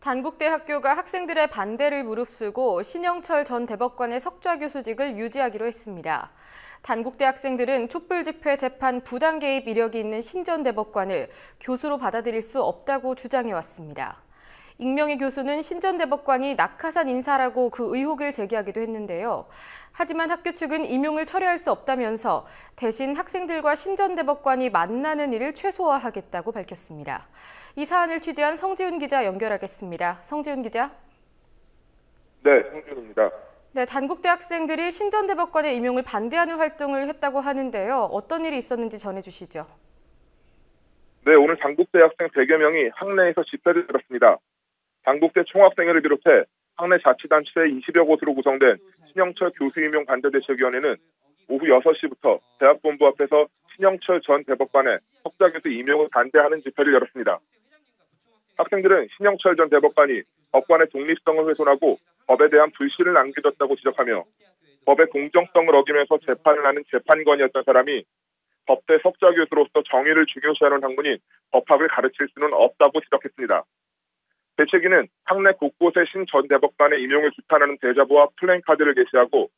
단국대학교가 학생들의 반대를 무릅쓰고 신영철 전 대법관의 석좌 교수직을 유지하기로 했습니다. 단국대 학생들은 촛불 집회 재판 부당 개입 이력이 있는 신 전 대법관을 교수로 받아들일 수 없다고 주장해왔습니다. 익명의 교수는 신 전 대법관이 낙하산 인사라고 그 의혹을 제기하기도 했는데요. 하지만 학교 측은 임용을 철회할 수 없다면서 대신 학생들과 신 전 대법관이 만나는 일을 최소화하겠다고 밝혔습니다. 이 사안을 취재한 성지훈 기자 연결하겠습니다. 성지훈 기자. 네, 성지훈입니다. 네, 단국대 학생들이 신 전 대법관의 임용을 반대하는 활동을 했다고 하는데요. 어떤 일이 있었는지 전해주시죠. 네, 오늘 단국대 학생 100여 명이 학내에서 집회를 열었습니다. 단국대 총학생회를 비롯해 학내 자치단체 20여 곳으로 구성된 신영철 교수 임용 반대대책위원회는 오후 6시부터 대학본부 앞에서 신영철 전 대법관의 석좌 교수 임용을 반대하는 집회를 열었습니다. 학생들은 신영철 전 대법관이 법관의 독립성을 훼손하고 법에 대한 불신을 안겨줬다고 지적하며 법의 공정성을 어기면서 재판을 하는 재판관이었던 사람이 법대 석좌 교수로서 정의를 중요시하는 학문인 법학을 가르칠 수는 없다고 지적했습니다. 대책위는 학내 곳곳에 신 전 대법관의 임용을 비판하는 대자보와 플랜카드를 게시하고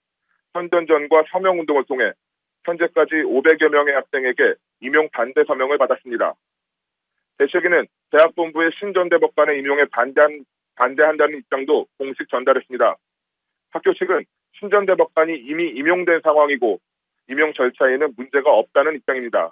선전전과 서명운동을 통해 현재까지 500여 명의 학생에게 임용 반대 서명을 받았습니다. 대책위는 대학본부의 신 전 대법관의 임용에 반대한다는 입장도 공식 전달했습니다. 학교 측은 신 전 대법관이 이미 임용된 상황이고 임용 절차에는 문제가 없다는 입장입니다.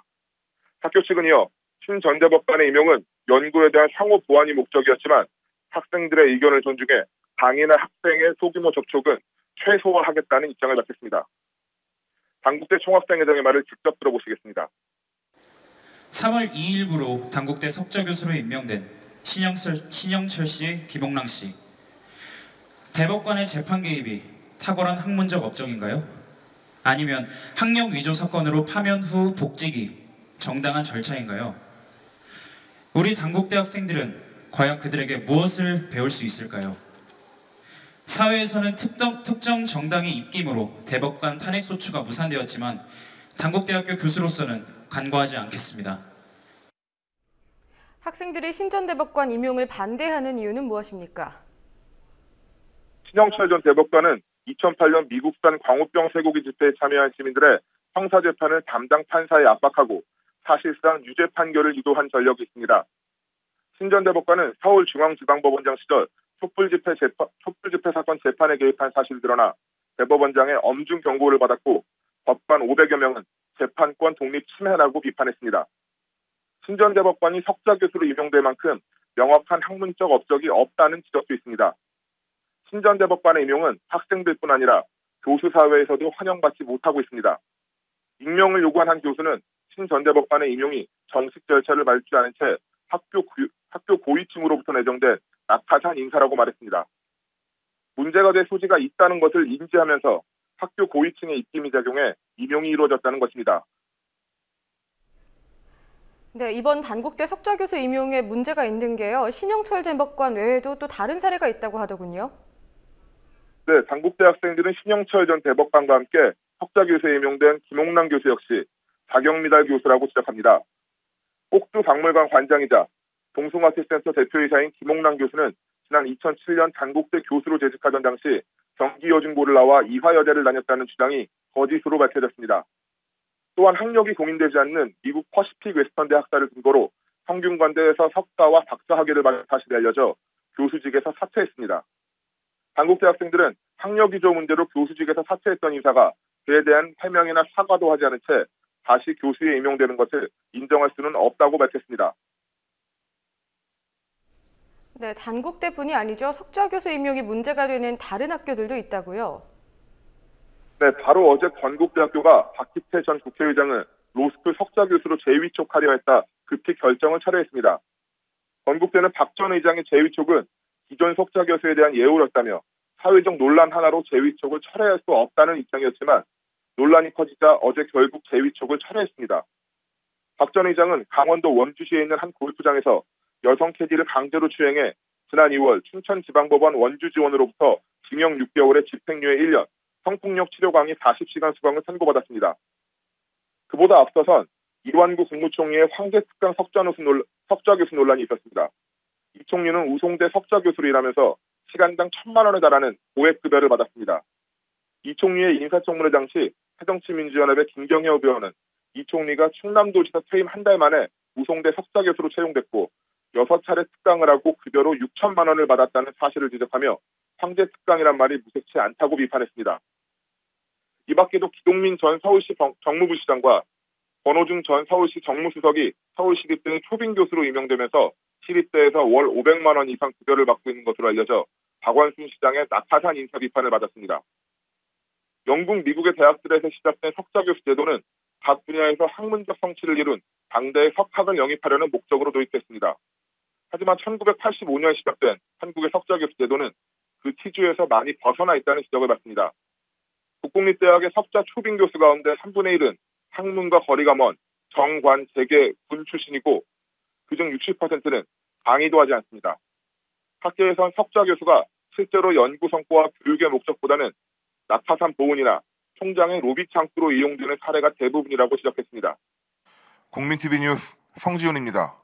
학교 측은 이어 신 전 대법관의 임용은 연구에 대한 상호 보완이 목적이었지만 학생들의 의견을 존중해 강의나 학생의 소규모 접촉은 최소화하겠다는 입장을 밝혔습니다. 단국대 총학생회장의 말을 직접 들어보시겠습니다. 3월 2일부로 단국대 석좌 교수로 임명된 신영철 씨, 김옥랑 씨. 대법관의 재판 개입이 탁월한 학문적 업적인가요? 아니면 학력 위조 사건으로 파면 후 복직이 정당한 절차인가요? 우리 단국대 학생들은 과연 그들에게 무엇을 배울 수 있을까요? 사회에서는 특정 정당의 입김으로 대법관 탄핵 소추가 무산되었지만 단국대학교 교수로서는 간과하지 않겠습니다. 학생들이 신 전 대법관 임용을 반대하는 이유는 무엇입니까? 신영철 전 대법관은 2008년 미국산 광우병 쇠고기 집회에 참여한 시민들의 형사재판을 담당 판사에 압박하고 사실상 유죄 판결을 유도한 전력이 있습니다. 신 전 대법관은 서울중앙지방법원장 시절 촛불 집회 사건 재판에 개입한 사실이 드러나 대법원장의 엄중 경고를 받았고 법관 500여 명은 재판권 독립 침해라고 비판했습니다. 신 전 대법관이 석좌 교수로 임용될 만큼 명확한 학문적 업적이 없다는 지적도 있습니다. 신 전 대법관의 임용은 학생들뿐 아니라 교수 사회에서도 환영받지 못하고 있습니다. 임명을 요구한 한 교수는 신 전 대법관의 임용이 정식 절차를 밟지 않은 채 학교 고위층으로부터 내정된 낙하산 인사라고 말했습니다. 문제가 될 소지가 있다는 것을 인지하면서 학교 고위층의 입김이 작용해 임용이 이루어졌다는 것입니다. 네, 이번 단국대 석좌 교수 임용에 문제가 있는 게요. 신영철 대법관 외에도 또 다른 사례가 있다고 하더군요. 네, 단국대 학생들은 신영철 전 대법관과 함께 석좌 교수에 임용된 김옥랑 교수 역시 자격미달 교수라고 지적합니다. 꼭두 박물관 관장이자 동숭아트센터 대표이사인 김옥랑 교수는 지난 2007년 단국대 교수로 재직하던 당시 경기여중고를 나와 이화여대를 다녔다는 주장이 거짓으로 밝혀졌습니다. 또한 학력이 공인되지 않는 미국 퍼시픽 웨스턴대 학사를 근거로 성균관대에서 석사와 박사 학위를 받은 사실이 알려져 교수직에서 사퇴했습니다. 단국대 학생들은 학력 위조 문제로 교수직에서 사퇴했던 인사가 그에 대한 해명이나 사과도 하지 않은 채 다시 교수에 임용되는 것을 인정할 수는 없다고 밝혔습니다. 네, 단국대뿐이 아니죠. 석좌 교수 임용이 문제가 되는 다른 학교들도 있다고요? 네, 바로 어제 건국대학교가 박희태 전 국회의장을 로스쿨 석좌 교수로 재위촉하려 했다 급히 결정을 철회했습니다. 건국대는 박 전 의장의 재위촉은 기존 석좌 교수에 대한 예우였다며 사회적 논란 하나로 재위촉을 철회할 수 없다는 입장이었지만 논란이 커지자 어제 결국 재위촉을 철회했습니다. 박 전 의장은 강원도 원주시에 있는 한 골프장에서 여성 캐디를 강제로 추행해 지난 2월 춘천지방법원 원주지원으로부터 징역 6개월에 집행유예 1년, 성폭력 치료 강의 40시간 수강을 선고받았습니다. 그보다 앞서선 이완구 국무총리의 황제 특강 석좌 교수 논란이 있었습니다. 이 총리는 우송대 석좌 교수로 일하면서 시간당 1,000만 원에 달하는 고액급여를 받았습니다. 이 총리의 인사청문회 당시 새정치민주연합의 김경엽 의원은 이 총리가 충남도지사 퇴임 한 달 만에 우송대 석좌 교수로 채용됐고 6차례 특강을 하고 급여로 6천만 원을 받았다는 사실을 지적하며 황제 특강이란 말이 무색치 않다고 비판했습니다. 이 밖에도 기동민 전 서울시 정무부 시장과 권오중 전 서울시 정무수석이 서울시립대의 초빙 교수로 임명되면서 시립대에서 월 500만 원 이상 급여를 받고 있는 것으로 알려져 박원순 시장의 낙하산 인사 비판을 받았습니다. 영국, 미국의 대학들에서 시작된 석좌 교수 제도는 각 분야에서 학문적 성취를 이룬 당대의 석학을 영입하려는 목적으로 도입됐습니다. 하지만 1985년 시작된 한국의 석좌 교수 제도는 그 티주에서 많이 벗어나 있다는 지적을 받습니다. 국공립대학의 석좌 초빙 교수 가운데 3분의 1은 학문과 거리가 먼 정, 관, 재계, 군 출신이고 그중 60%는 강의도 하지 않습니다. 학계에선 석좌 교수가 실제로 연구 성과와 교육의 목적보다는 낙하산 보훈이나 총장의 로비 창구로 이용되는 사례가 대부분이라고 지적했습니다. 국민TV 뉴스 성지훈입니다.